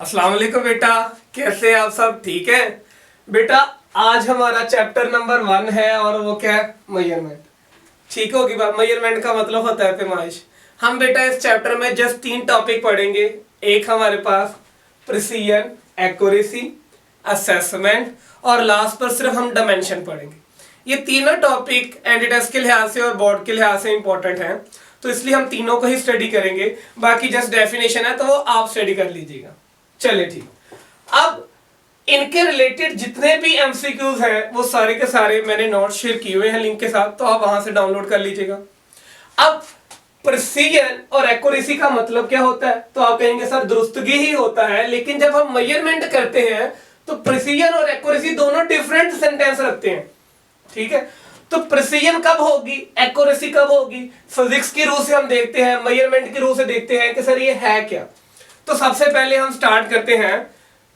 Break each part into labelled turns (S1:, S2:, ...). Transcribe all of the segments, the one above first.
S1: अस्सलाम वालेकुम बेटा, कैसे हैं आप सब? ठीक है बेटा। आज हमारा चैप्टर नंबर 1 है और वो क्या है? मेजरमेंट। ठीक होगी बात। मेजरमेंट का मतलब होता है पैमाइश। हम बेटा इस चैप्टर में जस्ट 3 टॉपिक पढ़ेंगे। एक हमारे पास प्रिसीजन, एक्यूरेसी, असेसमेंट और लास्ट पर सिर्फ हम डायमेंशन पढ़ेंगे। ये तीनों टॉपिक एंटीटेस के लिहाज से और बोर्ड के लिहाज से इंपॉर्टेंट हैं, तो इसलिए हम तीनों को ही स्टडी करेंगे। बाकी जस्ट डेफिनेशन है तो वो आप स्टडी कर लीजिएगा। चलिए ठीक। अब इनके रिलेटेड जितने भी एमसीक्यूज हैं वो सारे के सारे मैंने नोट शेयर किए हुए हैं लिंक के साथ, तो आप वहां से डाउनलोड कर लीजिएगा। अब प्रिसीजन और एक्यूरेसी का मतलब क्या होता है? तो आप कहेंगे सर दुरुस्तगी ही होता है, लेकिन जब हम मेजरमेंट करते हैं तो प्रिसीजन और एक्यूरेसी दोनों डिफरेंट सेंटेंस रखते हैं। ठीक है, तो प्रिसीजन कब होगी, एक्यूरेसी कब होगी? फिजिक्स की रूह से हम देखते हैं, मेजरमेंट की रूह से देखते हैं कि सर ये है क्या। तो सबसे पहले हम स्टार्ट करते हैं,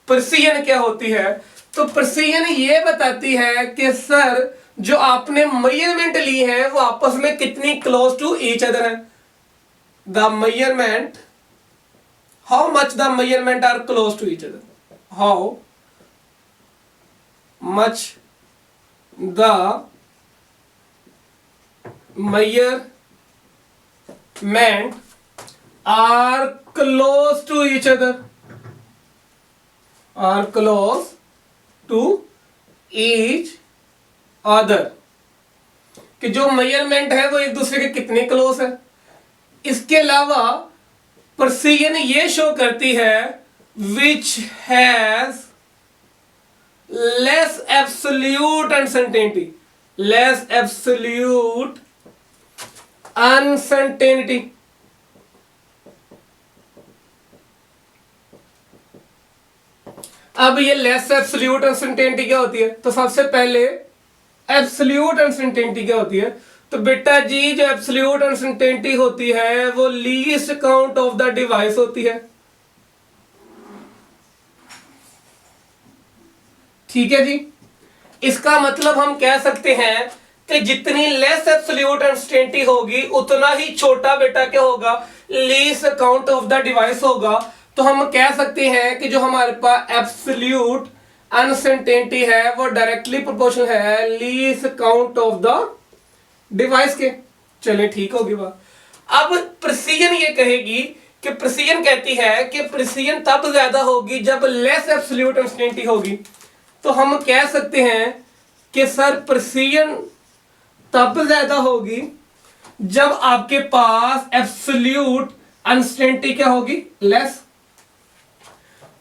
S1: प्रिसीजन क्या होती है। तो प्रिसीजन ये बताती है कि सर जो आपने मेजरमेंट ली है वो आपस में कितनी क्लोज टू ईच अदर है। The measurement, how much the measurement are close to each other, how much the measurement are close to each other, are close to each other, कि जो मेजरमेंट है वो एक दूसरे के कितने क्लोज है। इसके अलावा प्रिसीजन ये शो करती है which has less absolute uncertainty, less absolute uncertainty. अब ये लेस एब्सोल्यूट अनसर्टेनिटी क्या होती है? तो सबसे पहले एब्सोल्यूट अनसर्टेनिटी क्या होती है? तो बेटा जी जो एब्सोल्यूट अनसर्टेनिटी होती है वो least count of the device होती है। ठीक है जी, इसका मतलब हम कह सकते हैं कि जितनी लेस एब्सोल्यूट अनसर्टेनिटी होगी उतना ही छोटा बेटा क्या होगा, least count of the device होगा। तो हम कह सकते हैं कि जो हमारे पास एब्सोल्यूट अनसर्टेनिटी है वो डायरेक्टली प्रोपोर्शनल है least count of the device के। चलिए ठीक होगी बात। अब प्रिसीजन ये कहेगी कि प्रिसीजन कहती है कि प्रिसीजन तब ज्यादा होगी जब लेस एब्सोल्यूट अनसर्टेनिटी होगी। तो हम कह सकते हैं कि सर प्रिसीजन तब ज्यादा होगी जब आपके पास एब्सोल्यूट अनसर्टेनिटी क्या होगी, लेस।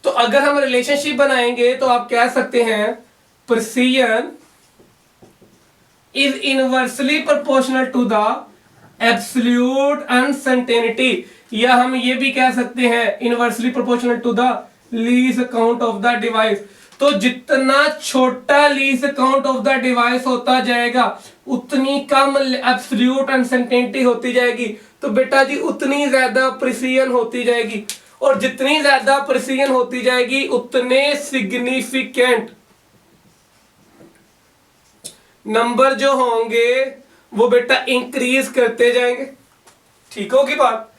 S1: तो अगर हम रिलेशनशिप बनाएंगे तो आप कह सकते हैं precision is inversely proportional to the absolute uncertainty, या हम ये भी कह सकते हैं inversely proportional to the least count of the device. तो जितना छोटा least count of the device होता जाएगा उतनी कम एब्सोल्यूट अनसर्टेनिटी होती जाएगी। तो बेटा जी उतनी ज्यादा प्रिसीजन होती जाएगी, और जितनी ज्यादा प्रिसीजन होती जाएगी उतने सिग्निफिकेंट नंबर जो होंगे वो बेटा इंक्रीज करते जाएंगे। ठीक होगी बात।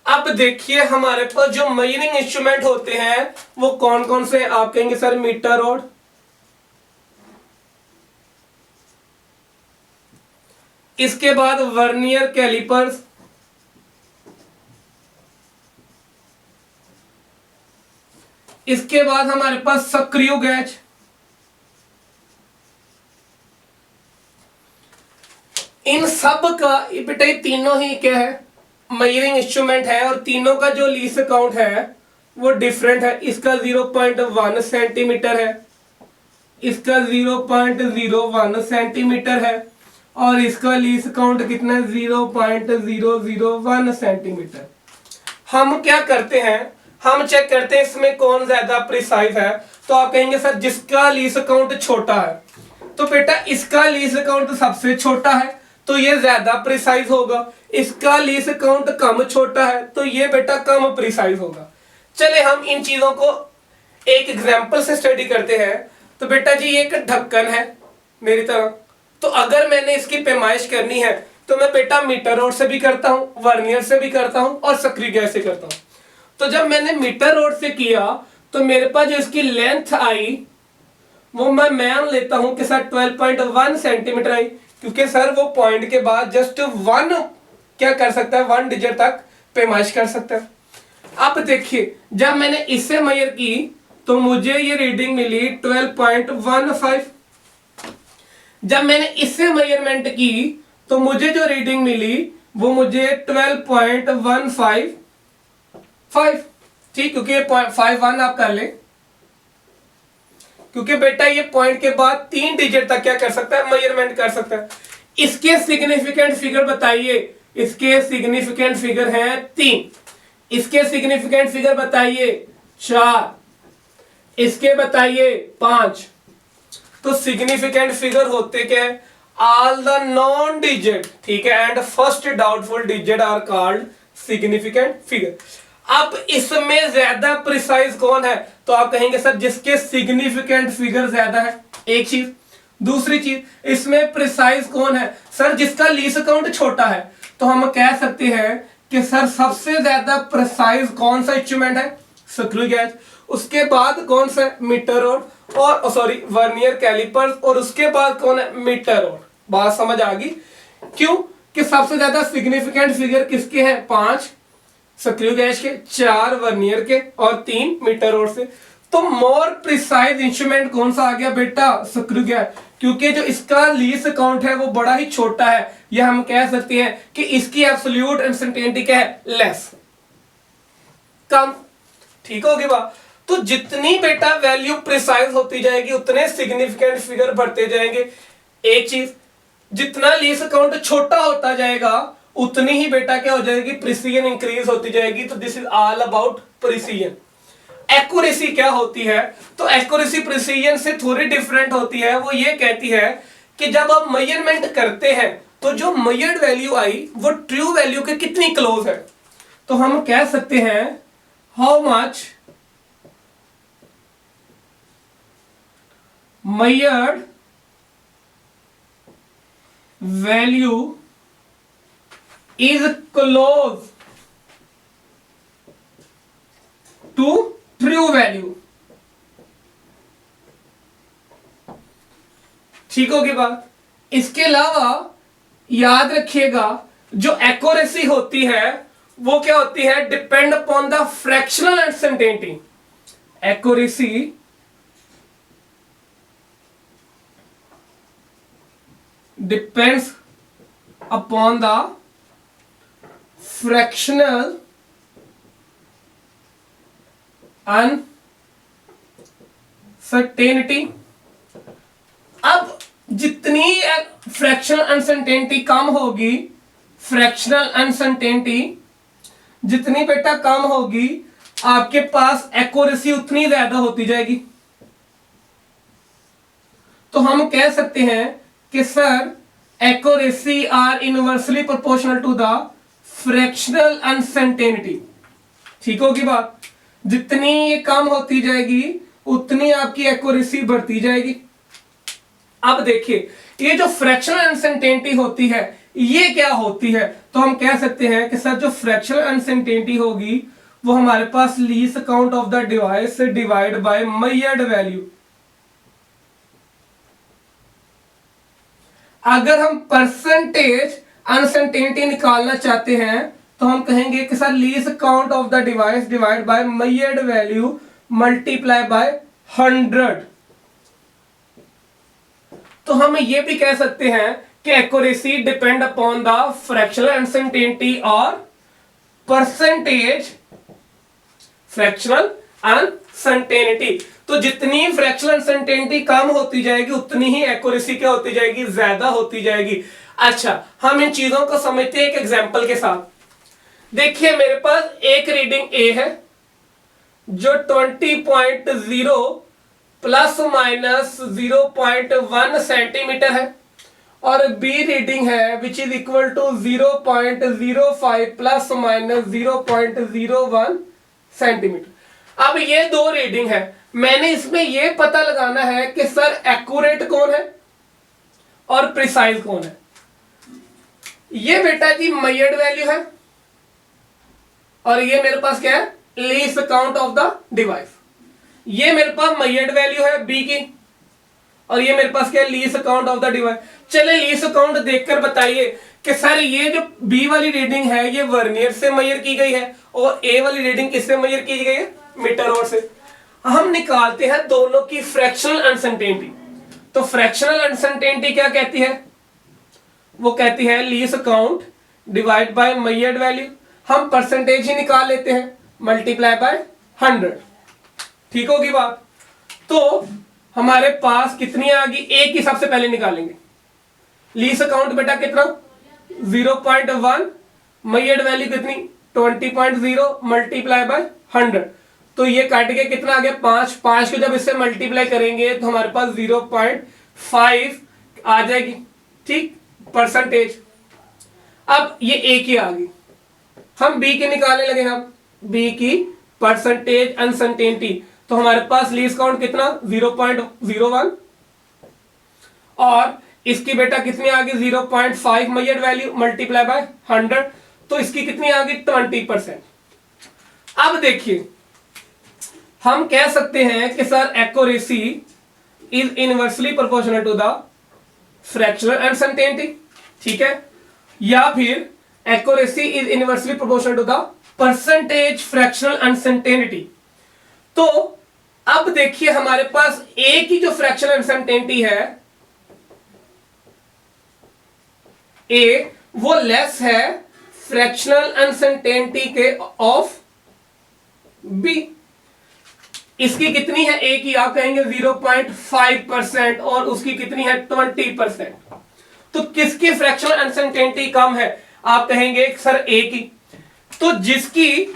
S1: अब देखिए हमारे पास जो मेजरिंग इंस्ट्रूमेंट होते हैं वो कौन कौन से? आप कहेंगे सर मीटर रोड, इसके बाद वर्नियर कैलिपर्स, इसके बाद हमारे पास स्क्रू गेज, इन सब का बेटा ये तीनों ही क्या है, मेजरिंग इंस्ट्रूमेंट है, और तीनों का जो लीस्ट काउंट है वो डिफरेंट है। इसका 0.1 सेंटीमीटर है, इसका 0.01 सेंटीमीटर है, और इसका लीस्ट काउंट कितना है, 0.001 सेंटीमीटर। हम क्या करते हैं, हम चेक करते हैं इसमें कौन ज्यादा प्रिसाइज है। तो आप कहेंगे सर जिसका लीस्ट काउंट छोटा है, तो बेटा इसका लीस्ट काउंट सबसे छोटा है तो ये ज्यादा प्रिसाइज होगा। इसका लीस्ट काउंट कम छोटा है तो ये बेटा कम प्रिसाइज होगा। चले हम इन चीजों को एक एग्जांपल से स्टडी करते हैं। तो बेटा जी ये एक ढक्कन है मेरी तरह, तो अगर मैंने इसकी पैमाइश करनी है तो मैं बेटा मीटर रोड से भी करता हूं, वर्नियर से भी करता हूं और स्क्रू गेज से करता हूं। तो जब मैंने मीटर रोड से किया तो मेरे पास जो इसकी लेंथ आई वो मैं मान लेता हूं कि सर 12.1 सेंटीमीटर आई, क्योंकि सर वो पॉइंट के बाद जस्ट वन क्या कर सकता है, वन डिजिट तक पैमाइश कर सकता है। अब देखिए जब मैंने इससे मेजर की तो मुझे ये रीडिंग मिली 12.15। जब मैंने इससे मेजरमेंट की तो मुझे जो रीडिंग मिली वो मुझे 12.155, ठीक, क्योंकि ये 51 आप कर ले, क्योंकि बेटा ये पॉइंट के बाद 3 डिजिट तक क्या कर सकता है, मेजरमेंट कर सकता है। इसके सिग्निफिकेंट फिगर बताइए, इसके सिग्निफिकेंट फिगर हैं 3, इसके सिग्निफिकेंट फिगर बताइए 4, इसके बताइए 5। तो सिग्निफिकेंट फिगर होते क्या है, ऑल द नॉन डिजिट, ठीक है, and first doubtful digit are called significant figure. अब इसमें ज्यादा प्रिसाइज कौन है, तो आप कहेंगे सर जिसके सिग्निफिकेंट फिगर ज्यादा है, एक चीज। दूसरी चीज, इसमें प्रिसाइज कौन है, सर जिसका लीस्ट काउंट छोटा है। तो हम कह सकते हैं कि सर सबसे ज्यादा प्रिसाइज कौन सा इंस्ट्रूमेंट है, स्क्रू गेज। उसके बाद कौन सा, मीटर रोड, और सॉरी वर्नियर कैलिपर्स, और उसके बाद कौन है, मीटर रोड। बात समझ आ गई, क्यों कि सबसे ज्यादा सिग्निफिकेंट फिगर किसके हैं, 5 स्क्रू गेज के, 4 वर्नियर के और 3 मीटर रोड से। तो मोर प्रिसाइज इंस्ट्रूमेंट कौन सा आ गया बेटा, स्क्रू गेज, क्योंकि जो इसका लीस्ट काउंट है वो बड़ा ही छोटा है, या हम कह सकते हैं कि इसकी एब्सोल्यूट अनसर्टेनिटी क्या है, लेस, कम, ठीक होगी बात। तो जितनी बेटा वैल्यू प्रिसाइज होती जाएगी उतने सिग्निफिकेंट फिगर बढ़ते जाएंगे। एक चीज, जितना लीस्ट काउंट छोटा होता जाएगा उतनी ही बेटा क्या हो जाएगी, प्रिसीजन इंक्रीज होती जाएगी। तो this is all about precision. Accuracy क्या होती है, तो एक्यूरेसी प्रिसीजन से थोड़ी डिफरेंट होती है। वो ये कहती है कि जब आप मेजरमेंट करते हैं तो जो मेजर्ड वैल्यू आई वो ट्रू वैल्यू के कितनी क्लोज है। तो हम कह सकते हैं how much measured value is close to true value, ठीक होगी बात। इसके अलावा याद रखिएगा जो एक्यूरेसी होती है वो क्या होती है, depend upon the fractional uncertainty. Accuracy depends upon the fractional uncertainty। अब जितनी फ्रैक्शनल अनसर्टेनिटी कम होगी, फ्रैक्शनल अनसर्टेनिटी जितनी बेटा कम होगी आपके पास एक्यूरेसी उतनी ज्यादा होती जाएगी। तो हम कह सकते हैं कि sir accuracy are inversely proportional to the fractional uncertainty, ठीक होगी बात। जितनी ये कम होती जाएगी उतनी आपकी एक्यूरेसी बढ़ती जाएगी। अब देखिए ये जो फ्रैक्शनल अनसर्टेनिटी होती है ये क्या होती है, तो हम कह सकते हैं कि सर जो फ्रैक्शनल अनसर्टेनिटी होगी वो हमारे पास least count of the device divide by measured value. अगर हम परसेंटेज अनसर्टेनिटी निकालना चाहते हैं तो हम कहेंगे कि sir least count of the device divide by measured value multiply by 100। तो हम ये भी कह सकते हैं कि accuracy depend upon the fractional uncertainty और परसेंटेज फ्रैक्शनल अनसर्टेनिटी। तो जितनी फ्रैक्शनल अनसर्टेनिटी कम होती जाएगी उतनी ही एक्यूरेसी क्या होती जाएगी, ज्यादा होती जाएगी। अच्छा हम इन चीजों को समझते हैं एक एग्जांपल के साथ। देखिए मेरे पास एक रीडिंग ए है जो 20.0 प्लस माइनस 0.1 सेंटीमीटर है, और बी रीडिंग है which is equal to 0.05 plus minus 0.01 centimetre. अब ये दो रीडिंग है, मैंने इसमें ये पता लगाना है कि सर एक्यूरेट कौन है और प्रिसाइज कौन है। ये बेटा जी मेजर्ड वैल्यू है और ये मेरे पास क्या है, least count of the device. ये मेरे पास मैयर्ड वैल्यू है बी की, और ये मेरे पास क्या है, least count of the device. चले लीस्ट काउंट देखकर बताइए कि सर ये जो बी वाली रीडिंग है ये वर्नियर से मेजर की गई है और ए वाली रीडिंग किससे मेजर की गई है, मीटर रोड से। हम निकालते हैं दोनों की फ्रैक्शनल अनसर्टेनिटी। तो फ्रैक्शनल अनसर्टेनिटी क्या कहती है, वो कहती है least count divide by measured value. हम परसेंटेज ही निकाल लेते हैं, मल्टीप्लाई बाय 100। ठीक होगी बात। तो हमारे पास कितनी आ गई, एक ही सबसे पहले निकालेंगे। लीस्ट काउंट बेटा कितना 0.1, मेजर्ड वैल्यू कितनी 20.0 मल्टीप्लाई बाय 100। तो ये काट के कितना आ गया 5, 5 को जब इससे मल्टीप्लाई करेंगे तो हमारे पास 0.5 आ जाएगी। ठीक, परसेंटेज। अब ये ए की आ गई, हम बी की निकालने लगे। हम बी की परसेंटेज अनसर्टेनिटी, तो हमारे पास लीस्ट काउंट कितना 0.01 और इसकी बेटा कितनी आ गई 0.5 मेजर्ड वैल्यू मल्टीप्लाई बाय 100, तो इसकी कितनी आ गई 20%। अब देखिए हम कह सकते हैं कि sir accuracy is inversely proportional to the fractional uncertainty, ठीक है, या फिर accuracy is inversely proportional to the percentage fractional uncertainty. तो अब देखिए हमारे पास ए की जो फ्रैक्शनल अनसर्टेनिटी है ए, वो लेस है फ्रैक्शनल अनसर्टेनिटी के ऑफ बी। इसकी कितनी है ए की, आप कहेंगे 0.5% और उसकी कितनी है 20%। तो किसकी फ्रैक्शनल अनसर्टेनिटी कम है, आप कहेंगे सर ए की। तो जिसकी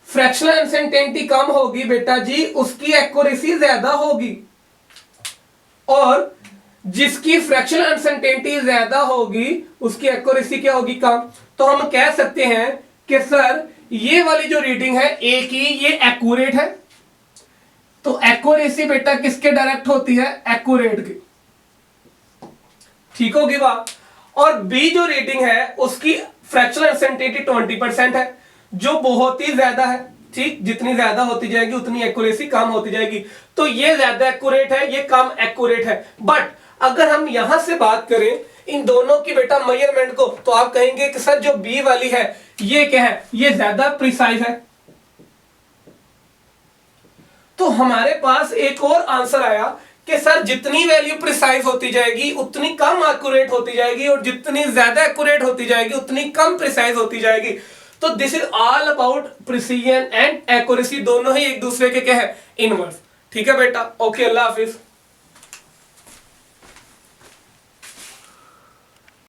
S1: फ्रैक्शनल अनसर्टेनिटी कम होगी बेटा जी उसकी एक्यूरेसी ज्यादा होगी, और जिसकी फ्रैक्शनल अनसर्टेनिटी ज्यादा होगी उसकी एक्यूरेसी क्या होगी, कम। तो हम कह सकते हैं कि सर ये वाली जो रीडिंग है ए की ये एक्यूरेट है। तो एक्यूरेसी बेटा किसके डायरेक्ट होती है, एक्यूरेट की। ठीक होगी बात। और बी जो रीडिंग है उसकी फ्रैक्शनल अनसर्टेनिटी 20% है, जो बहुत ही ज्यादा है। ठीक, जितनी ज्यादा होती जाएगी उतनी एक्यूरेसी कम होती जाएगी। तो ये ज्यादा एक्यूरेट है, ये कम एक्यूरेट है। बट अगर हम यहां से बात करें इन दोनों की बेटा मेजरमेंट को, तो आप कहेंगे कि सर जो बी वाली है ये क्या है, ये ज्यादा प्रिसाइज है। तो हमारे पास एक और आंसर आया कि सर जितनी वैल्यू प्रिसाइज होती जाएगी उतनी कम एक्यूरेट होती जाएगी, और जितनी ज्यादा एक्यूरेट होती जाएगी उतनी कम प्रिसाइज होती जाएगी। तो this is all about precision and accuracy, दोनों ही एक दूसरे के क्या है, इनवर्स। ठीक है बेटा, ओके, अल्लाह हाफिज।